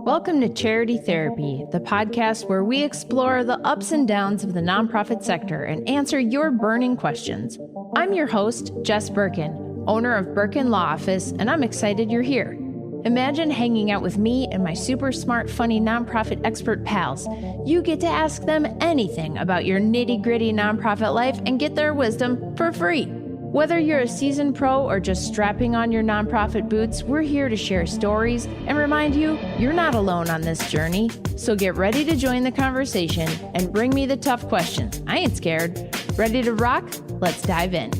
Welcome to Charity Therapy, the podcast where we explore the ups and downs of the nonprofit sector and answer your burning questions. I'm your host, Jess Birkin, owner of Birkin Law Office, and I'm excited you're here. Imagine hanging out with me and my super smart, funny nonprofit expert pals. You get to ask them anything about your nitty-gritty nonprofit life and get their wisdom for free. Whether you're a seasoned pro or just strapping on your nonprofit boots, we're here to share stories and remind you you're not alone on this journey. So get ready to join the conversation and bring me the tough questions. I ain't scared. Ready to rock? Let's dive in.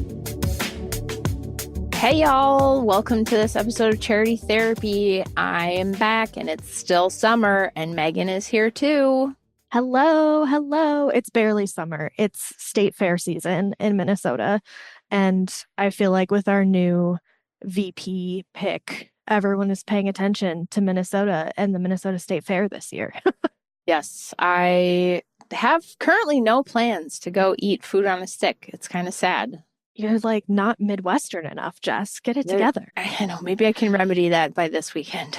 Hey y'all, welcome to this episode of Charity Therapy. I am back and it's still summer and Megan is here too. Hello. It's barely summer. It's state fair season in Minnesota. And I feel like with our new VP pick, everyone is paying attention to Minnesota and the Minnesota State Fair this year. Yes, I have currently no plans to go eat food on a stick. It's kind of sad. You're like not Midwestern enough, Jess. Get it together. I know. Maybe I can remedy that by this weekend.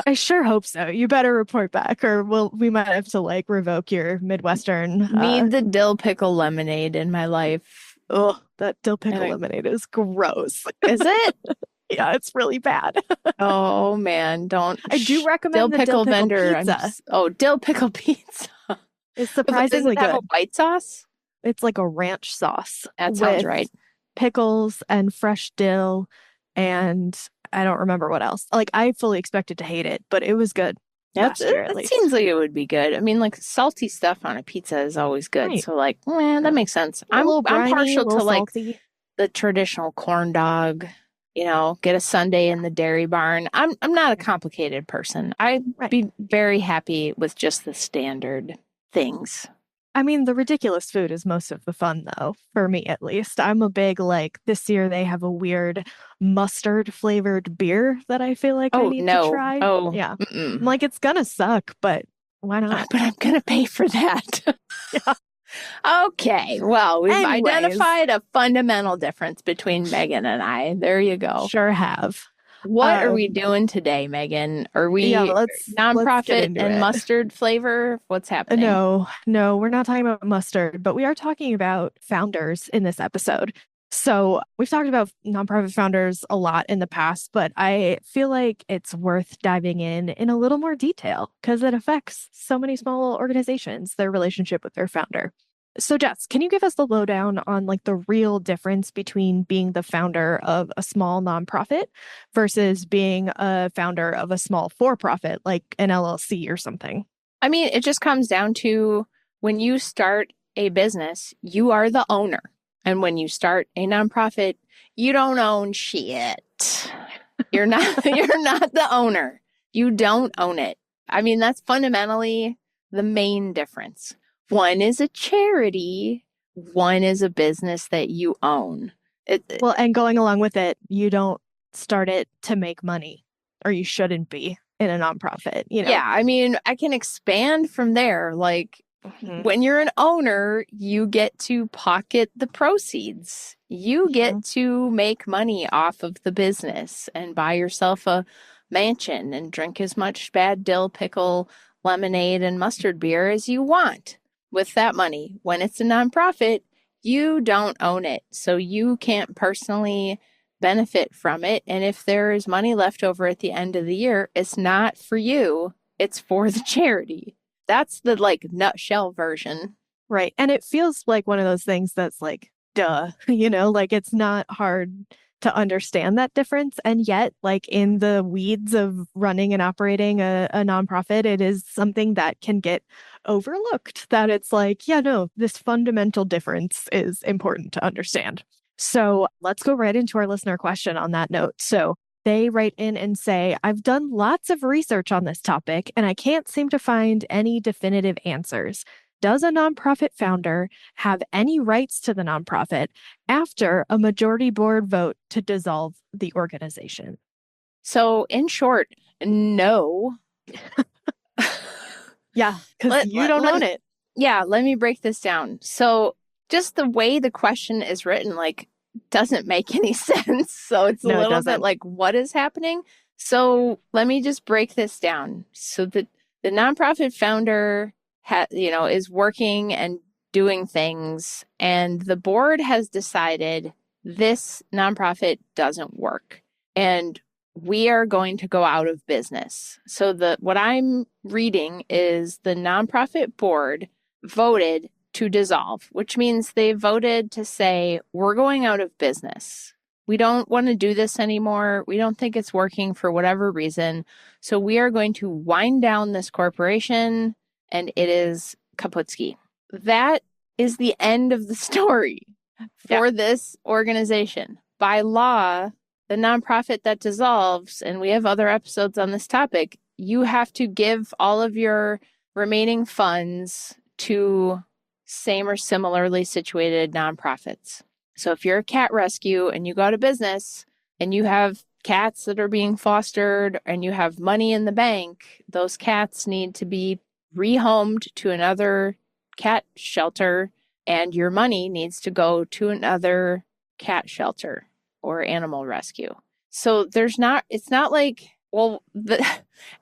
I sure hope so. You better report back or we might have to like revoke your Midwestern. Need the dill pickle lemonade in my life. Oh, that dill pickle lemonade is gross. Is it? Yeah, it's really bad. Oh man, don't. I do recommend the dill pickle vendor. pizza. Dill pickle pizza. It's surprisingly good. Does it have a white sauce? It's like a ranch sauce. That sounds right. Pickles and fresh dill, and I don't remember what else. Like I fully expected to hate it, but it was good. Yep, it seems like it would be good. I mean, like salty stuff on a pizza is always good. Right. So like, that makes sense. I'm partial to like the traditional corn dog, get a sundae in the dairy barn. I'm not a complicated person. I'd be very happy with just the standard things. I mean, the ridiculous food is most of the fun, though, for me at least. I'm a big, this year they have a weird mustard-flavored beer that I feel like I need to try. Oh, yeah. I'm like, it's gonna suck, but why not? But I'm gonna pay for that. Yeah. Okay, well, we've identified a fundamental difference between Meghan and I. There you go. Sure have. What are we doing today, Megan? Are we nonprofit and mustard flavor? What's happening? No, we're not talking about mustard, but we are talking about founders in this episode. So we've talked about nonprofit founders a lot in the past, but I feel like it's worth diving in a little more detail because it affects so many small organizations, their relationship with their founder. So Jess, can you give us the lowdown on the real difference between being the founder of a small nonprofit versus being a founder of a small for-profit like an LLC or something? I mean, it just comes down to when you start a business, you are the owner. And when you start a nonprofit, you don't own shit. You're not the owner. You don't own it. I mean, that's fundamentally the main difference. One is a charity. One is a business that you own. And going along with it, you don't start it to make money, or you shouldn't be in a nonprofit. Yeah, I mean, I can expand from there. When you're an owner, you get to pocket the proceeds. You get to make money off of the business and buy yourself a mansion and drink as much bad dill pickle lemonade and mustard beer as you want. With that money. When it's a nonprofit, you don't own it. So you can't personally benefit from it. And if there is money left over at the end of the year, it's not for you. It's for the charity. That's the nutshell version. Right. And it feels like one of those things that's duh, it's not hard to understand that difference. And yet, in the weeds of running and operating a nonprofit, it is something that can get overlooked, that it's this fundamental difference is important to understand. So let's go right into our listener question on that note. So they write in and say, I've done lots of research on this topic and I can't seem to find any definitive answers. Does a nonprofit founder have any rights to the nonprofit after a majority board vote to dissolve the organization? So in short, no. Yeah, because you don't own it. Yeah, let me break this down. So just the way the question is written, doesn't make any sense. So it's a little bit what is happening? So let me just break this down. So the nonprofit founder is working and doing things, and the board has decided this nonprofit doesn't work, and we are going to go out of business. So what I'm reading is the nonprofit board voted to dissolve, which means they voted to say, we're going out of business. We don't want to do this anymore. We don't think it's working for whatever reason. So we are going to wind down this corporation, and it is kaputski. That is the end of the story for this organization. By law, the nonprofit that dissolves, and we have other episodes on this topic, you have to give all of your remaining funds to same or similarly situated nonprofits. So if you're a cat rescue and you go out of business and you have cats that are being fostered and you have money in the bank, those cats need to be rehomed to another cat shelter, and your money needs to go to another cat shelter or animal rescue. So it's not like, well,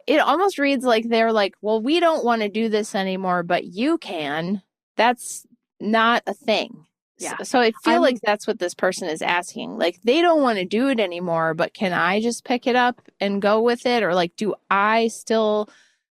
it almost reads like they're like, well, we don't want to do this anymore, but you can. That's not a thing. Yeah. So I feel like that's what this person is asking. Like, they don't want to do it anymore, but can I just pick it up and go with it? Or like, do I still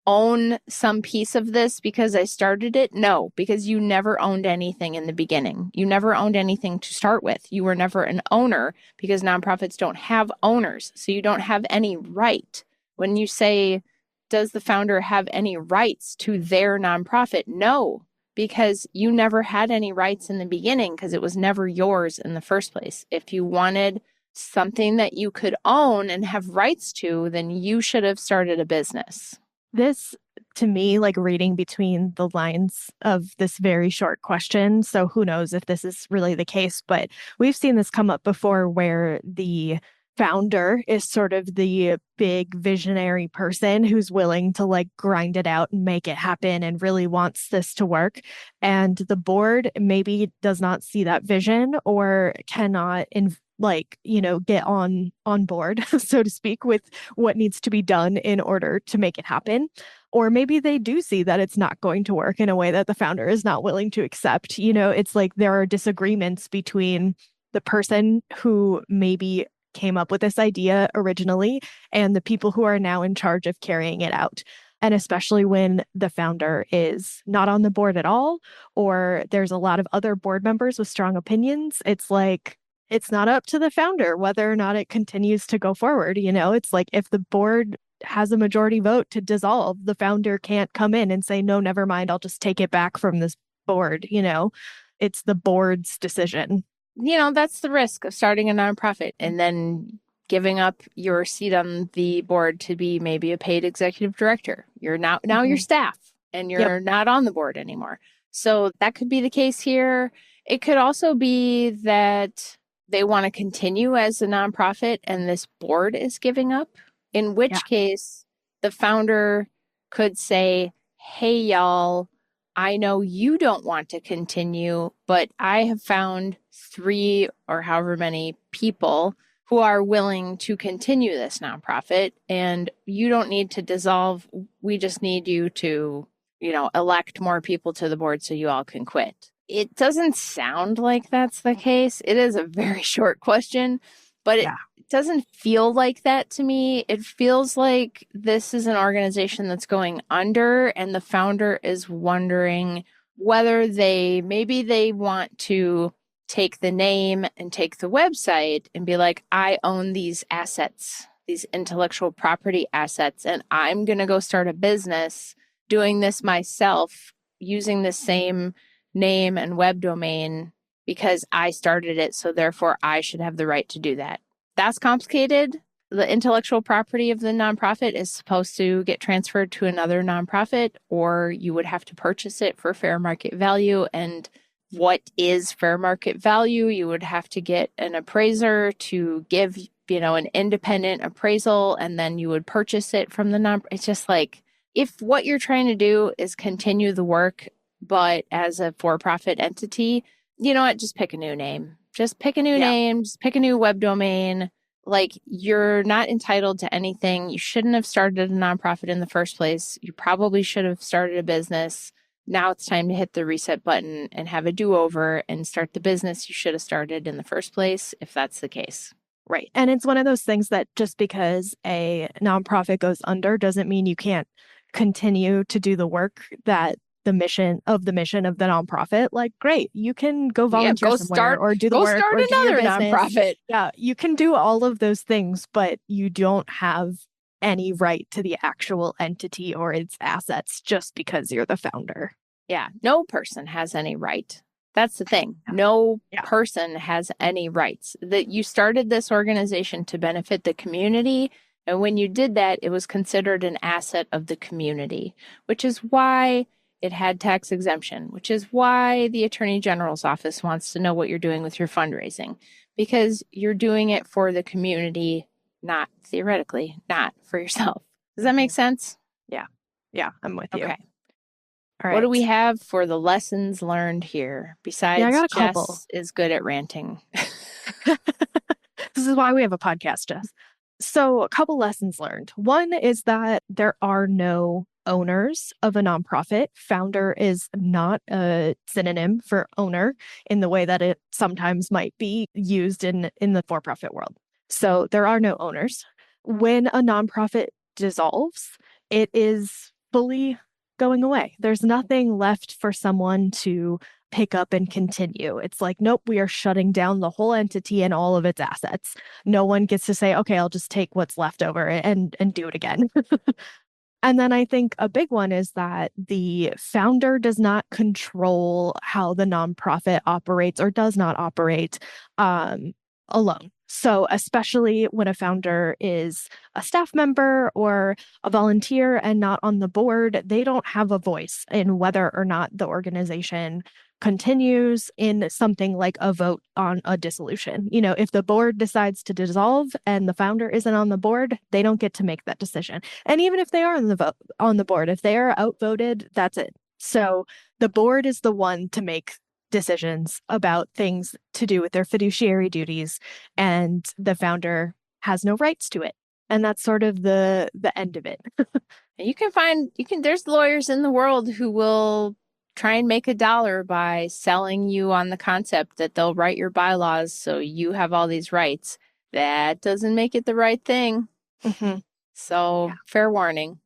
own some piece of this because I started it? No, because you never owned anything in the beginning. You never owned anything to start with. You were never an owner, because nonprofits don't have owners. So you don't have any right. When you say, does the founder have any rights to their nonprofit? No, because you never had any rights in the beginning, because it was never yours in the first place. If you wanted something that you could own and have rights to, then you should have started a business. This, to me, like reading between the lines of this very short question, so who knows if this is really the case, but we've seen this come up before where the founder is sort of the big visionary person who's willing to like grind it out and make it happen and really wants this to work. And the board maybe does not see that vision or cannot get on board, so to speak, with what needs to be done in order to make it happen. Or maybe they do see that it's not going to work in a way that the founder is not willing to accept. It's like there are disagreements between the person who maybe came up with this idea originally and the people who are now in charge of carrying it out. And especially when the founder is not on the board at all, or there's a lot of other board members with strong opinions, it's like, it's not up to the founder whether or not it continues to go forward. It's like if the board has a majority vote to dissolve, the founder can't come in and say, no, never mind, I'll just take it back from this board. It's the board's decision. That's the risk of starting a nonprofit and then giving up your seat on the board to be maybe a paid executive director. You're now your staff, and you're not on the board anymore. So that could be the case here. It could also be that they want to continue as a nonprofit and this board is giving up, in which case the founder could say, hey, y'all, I know you don't want to continue, but I have found 3 or however many people who are willing to continue this nonprofit, and you don't need to dissolve. We just need you to, elect more people to the board so you all can quit. It doesn't sound like that's the case. It is a very short question, but it doesn't feel like that to me. It feels like this is an organization that's going under, and the founder is wondering whether they want to take the name and take the website and be like, I own these assets, these intellectual property assets, and I'm going to go start a business doing this myself using the same name and web domain because I started it. So therefore I should have the right to do that. That's complicated. The intellectual property of the nonprofit is supposed to get transferred to another nonprofit, or you would have to purchase it for fair market value. And what is fair market value? You would have to get an appraiser to give, an independent appraisal, and then you would purchase it from the nonprofit. It's just like, if what you're trying to do is continue the work, but as a for-profit entity, you know what? Just pick a new name. Just pick a new name. Just pick a new web domain. Like, you're not entitled to anything. You shouldn't have started a nonprofit in the first place. You probably should have started a business. Now it's time to hit the reset button and have a do-over and start the business you should have started in the first place, if that's the case. Right. And it's one of those things that just because a nonprofit goes under doesn't mean you can't continue to do the work that the mission of the nonprofit. Like, great, you can go volunteer somewhere or do the work start or do another your business. nonprofit. Yeah, you can do all of those things, but you don't have any right to the actual entity or its assets just because you're the founder. Yeah, no person has any right. That's the thing. No person has any rights. That you started this organization to benefit the community. And when you did that, it was considered an asset of the community, which is why it had tax exemption, which is why the Attorney General's office wants to know what you're doing with your fundraising, because you're doing it for the community, not theoretically, not for yourself. Does that make sense? Yeah. Yeah, I'm with you. Okay. All right. What do we have for the lessons learned here? Besides, I got a Jess couple. is good at ranting. This is why we have a podcast, Jess. So a couple lessons learned. One is that there are no owners of a nonprofit. Founder is not a synonym for owner in the way that it sometimes might be used in the for-profit world. So there are no owners. When a nonprofit dissolves, it is fully going away. There's nothing left for someone to pick up and continue. It's like, nope, we are shutting down the whole entity and all of its assets. No one gets to say, okay, I'll just take what's left over and do it again. And then I think a big one is that the founder does not control how the nonprofit operates or does not operate alone. So especially when a founder is a staff member or a volunteer and not on the board, they don't have a voice in whether or not the organization continues in something like a vote on a dissolution. You know, if the board decides to dissolve and the founder isn't on the board, they don't get to make that decision. And even if they are on the board, if they are outvoted, that's it. So the board is the one to make decisions about things to do with their fiduciary duties, and the founder has no rights to it. And that's sort of the end of it. There's lawyers in the world who will try and make $1 by selling you on the concept that they'll write your bylaws so you have all these rights. That doesn't make it the right thing. Mm-hmm. So, fair warning.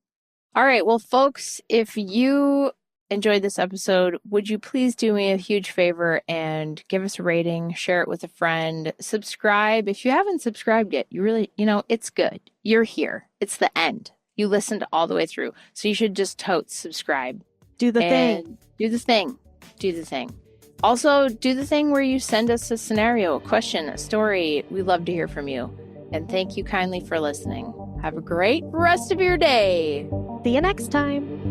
All right, well, folks, if you enjoyed this episode, would you please do me a huge favor and give us a rating, share it with a friend, subscribe. If you haven't subscribed yet, it's good. You're here. It's the end. You listened all the way through. So you should just totes subscribe. Do the thing. Do the thing. Do the thing. Also, do the thing where you send us a scenario, a question, a story. We love to hear from you. And thank you kindly for listening. Have a great rest of your day. See you next time.